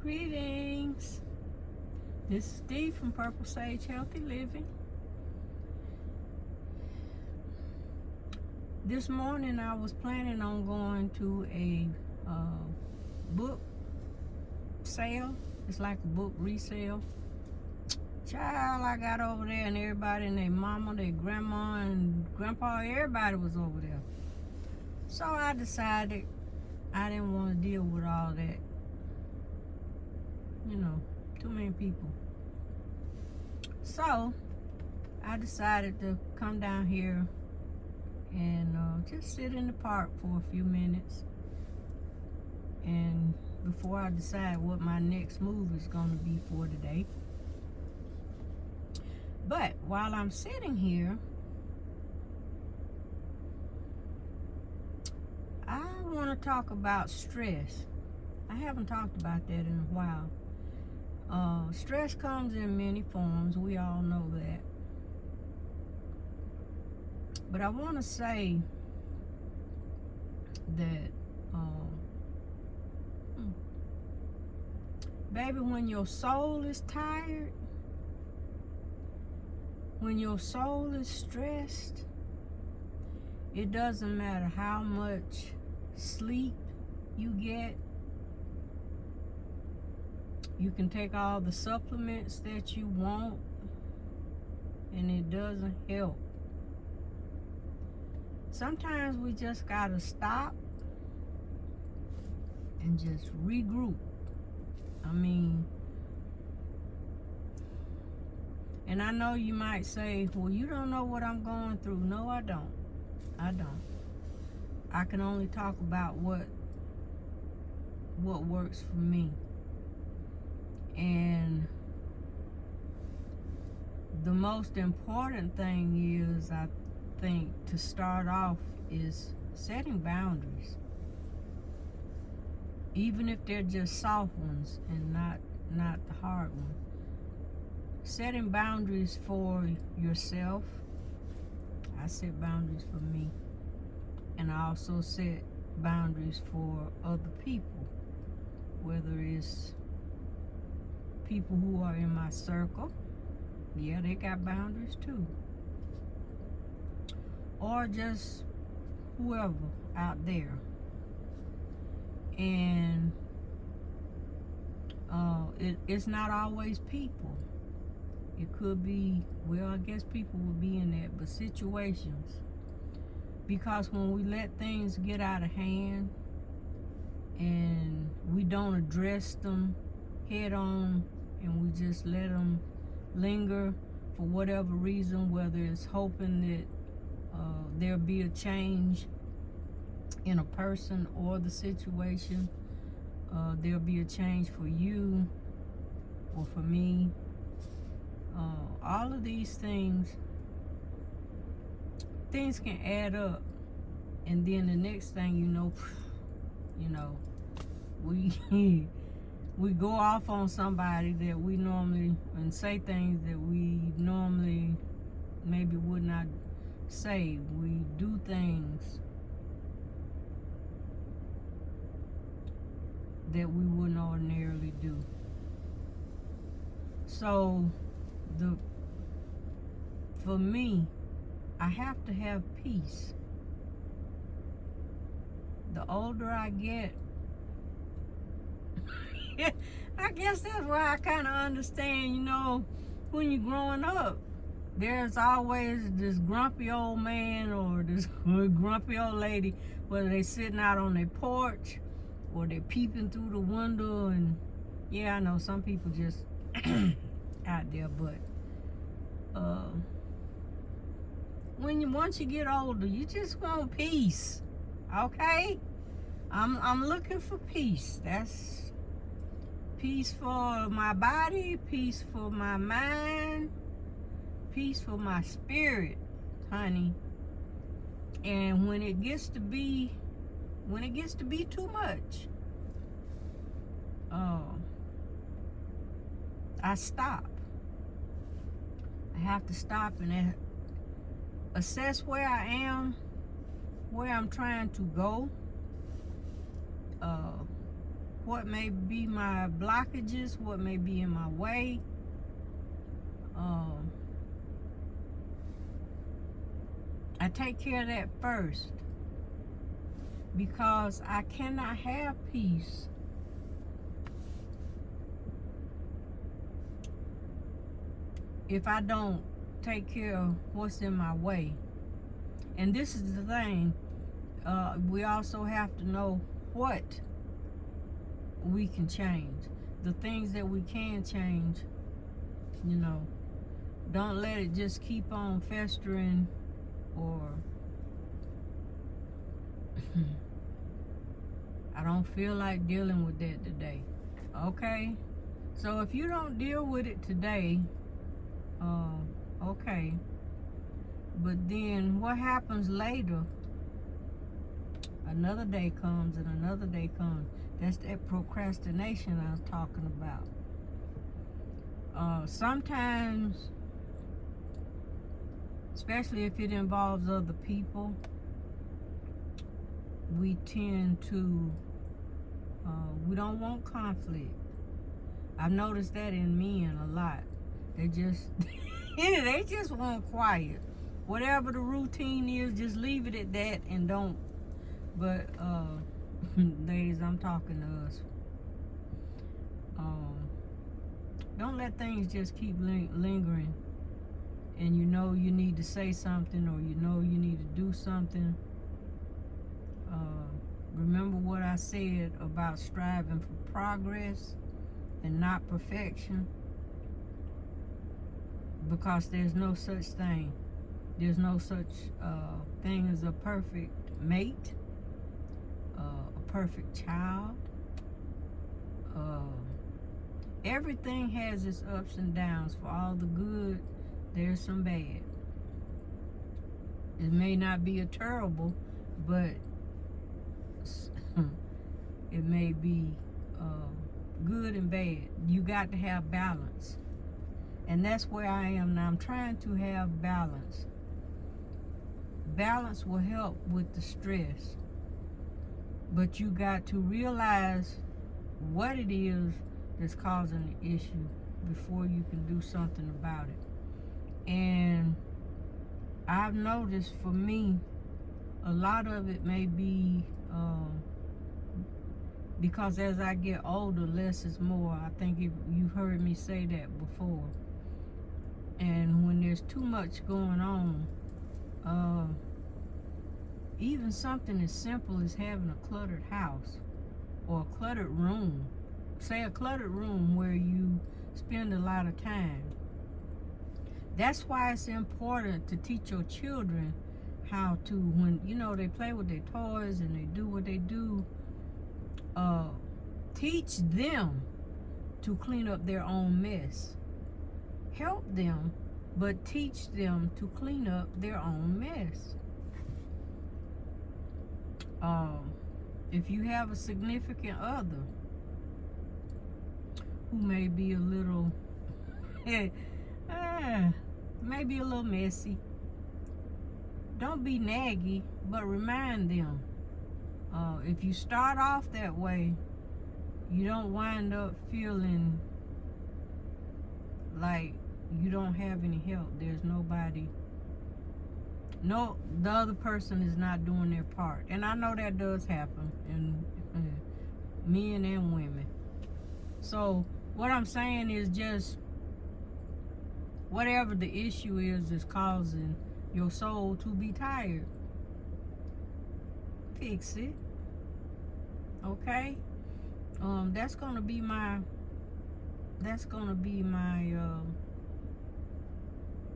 Greetings. This is Steve from Purple Sage Healthy Living. This morning I was planning on going to a book sale. It's like a book resale. Child, I got over there and everybody and their mama, their grandma and grandpa, everybody was over there. So I decided I didn't want to deal with all that. You know, too many people. So I decided to come down here and just sit in the park for a few minutes, and before I decide what my next move is going to be for today. But while I'm sitting here, I want to talk about stress. I haven't talked about that in a while. Stress comes in many forms. We all know that. But I want to say that, baby, when your soul is tired, when your soul is stressed, it doesn't matter how much sleep you get. You can take all the supplements that you want, and it doesn't help. Sometimes we just gotta stop and just regroup. I mean, and I know you might say, well, you don't know what I'm going through. No, I don't. I can only talk about what works for me. And the most important thing is, I think, to start off is setting boundaries. Even if they're just soft ones and not the hard one. Setting boundaries for yourself. I set boundaries for me. And I also set boundaries for other people. Whether it's people who are in my circle, yeah, they got boundaries too. Or just whoever out there. And it's not always people. It could be, well, I guess people will be in that, but situations. Because when we let things get out of hand and we don't address them head on, and we just let them linger for whatever reason, whether it's hoping that there'll be a change in a person or the situation, there'll be a change for you or for me. All of these things can add up, and then the next thing you know, we go off on somebody that we normally, and say things that we normally maybe would not say. We do things that we wouldn't ordinarily do. So for me, I have to have peace. The older I get, I guess that's why I kind of understand, when you're growing up, there's always this grumpy old man or this grumpy old lady, whether they're sitting out on their porch or they're peeping through the window. And yeah, I know some people just out there, but once you get older, you just want peace. Okay? I'm looking for peace. That's peace for my body, peace for my mind, peace for my spirit, honey. And when it gets to be too much, I stop. I have to stop and assess where I am, where I'm trying to go, what may be my blockages, what may be in my way. I take care of that first, because I cannot have peace if I don't take care of what's in my way. And this is the thing, we also have to know what we can change. The things that we can change, you know, don't let it just keep on festering, or I don't feel like dealing with that today. Okay? So if you don't deal with it today, okay. But then what happens later? Another day comes and another day comes. That's that procrastination I was talking about. Sometimes, especially if it involves other people, we tend to, we don't want conflict. I've noticed that in men a lot. They just, they just want quiet. Whatever the routine is, just leave it at that and don't. But, ladies, I'm talking to us. Don't let things just keep lingering. And you know you need to say something, or you know you need to do something. Remember what I said about striving for progress and not perfection, because there's no such thing. There's no such thing as a perfect mate, a perfect child. Everything has its ups and downs. For all the good, there's some bad. It may not be a terrible, but it may be good and bad. You got to have balance. And that's where I am now. I'm trying to have balance. Balance will help with the stress. But you got to realize what it is that's causing the issue before you can do something about it. And I've noticed, for me, a lot of it may be because as I get older, less is more. I think you've heard me say that before. And when there's too much going on, even something as simple as having a cluttered house or a cluttered room, say a cluttered room where you spend a lot of time. That's why it's important to teach your children how to, when, you know, they play with their toys and they do what they do, teach them to clean up their own mess. Help them, but teach them to clean up their own mess. If you have a significant other who may be a little, maybe a little messy, don't be naggy, but remind them. If you start off that way, you don't wind up feeling like you don't have any help. There's nobody. No, the other person is not doing their part. And I know that does happen in men and women. So what I'm saying is, just whatever the issue is causing your soul to be tired, fix it. Okay? That's gonna be my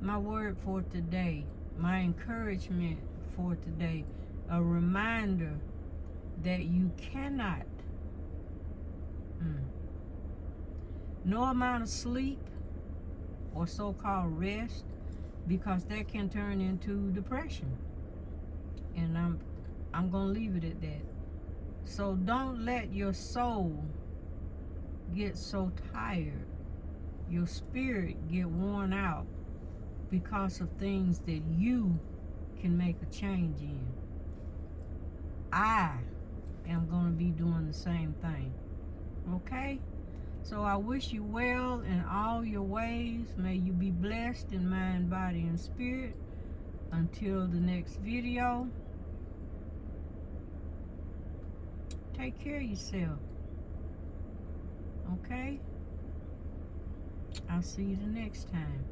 my word for today, my encouragement for today, a reminder that you cannot, no amount of sleep or so-called rest, because that can turn into depression. And I'm gonna leave it at that. So don't let your soul get so tired, your spirit get worn out because of things that you can make a change in. I am going to be doing the same thing. Okay? So I wish you well in all your ways. May you be blessed in mind, body, and spirit. Until the next video, take care of yourself. Okay? I'll see you the next time.